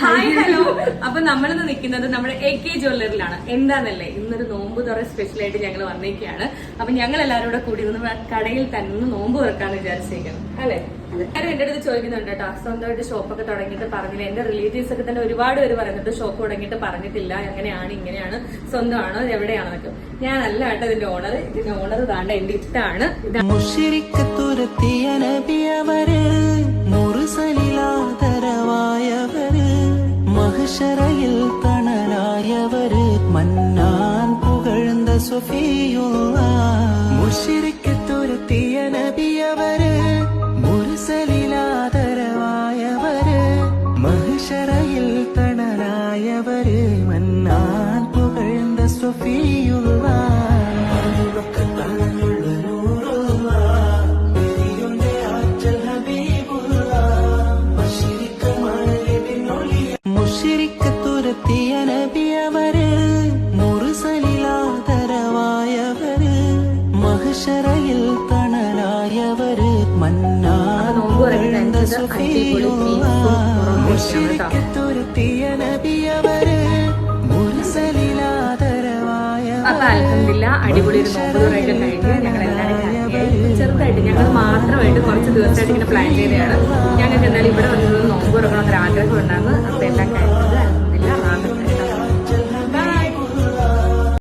Hi hello. അപ്പൊ നമ്മളിന്ന് നിൽക്കുന്നത് നമ്മുടെ AK ജ്വല്ലറിലാണ്. എന്താന്നല്ലേ, ഇന്നൊരു നോമ്പ് തുറ സ്പെഷ്യലായിട്ട് ഞങ്ങൾ വന്നിരിക്കുകയാണ്. അപ്പൊ ഞങ്ങൾ എല്ലാവരും കൂടെ കൂടി നിന്ന് കടയിൽ തന്നെ നോമ്പ് തുറക്കാന്ന് വിചാരിച്ചിരിക്കണം അല്ലെ. എല്ലാവരും എന്റെ അടുത്ത് ചോദിക്കുന്നുണ്ട് കേട്ടോ, സ്വന്തമായിട്ട് ഷോപ്പൊക്കെ തുടങ്ങിയിട്ട് പറഞ്ഞില്ല. എന്റെ റിലേറ്റീവ്സ് ഒക്കെ തന്നെ ഒരുപാട് പേര് പറയുന്നുണ്ട് ഷോപ്പ് തുടങ്ങിയിട്ട് പറഞ്ഞിട്ടില്ല, എങ്ങനെയാണ് ഇങ്ങനെയാണ്, സ്വന്തമാണോ എവിടെയാണെന്നൊക്കെ. ഞാനല്ല കേട്ടോ ഇതിന്റെ ഓണർ. ഇതിന്റെ ഓണർ താണ്ട എന്റെ ഇഷ്ടമാണ്. മഹ്ശറയിൽ തണലായവര് മന്നാൻ പുകഴ്ന്ന സുഫിയുള്ള മുശ്രിക്ക് തുരത്തിയ നബിയവര് മുർസലിലാദരവായവര് മഹ്ശറയിൽ തണലായവര് മന്നാൻ പുകഴ്ന്ന സുഫിയുള്ള തുരത്തിയ നബിയവര് മുർസലിലാദരവായവര് മഹ്ശറയിൽ തണലായവര് മന്നാൻ പുകഴ്ന്ന സുഫിയുള്ള മുശ്രിക്ക് തുരത്തിയ നബിയവര് മുർസലിലാദരവായവര്. അപ്പൊ അൽഹംദുലില്ലാ അടിപൊളി ഒരു നോമ്പ് തുറയൊക്കെ കഴിഞ്ഞ് ഞങ്ങൾ എല്ലാവരും ചെറുതായിട്ട് ഞങ്ങൾ മാത്രമായിട്ട് കുറച്ച് ദിവസമായിട്ട് ഇങ്ങനെ പ്ലാൻ ചെയ്തതാണ്. ഞങ്ങൾക്ക് എന്തായാലും ഇവിടെ വന്നത് നോമ്പ് തുറക്കണമെന്നൊരു ആഗ്രഹം ഉണ്ടായിരുന്നു. അപ്പൊ എല്ലാം കഴിഞ്ഞത് അൽഹംദുലില്ലാ റാഹത്തായി.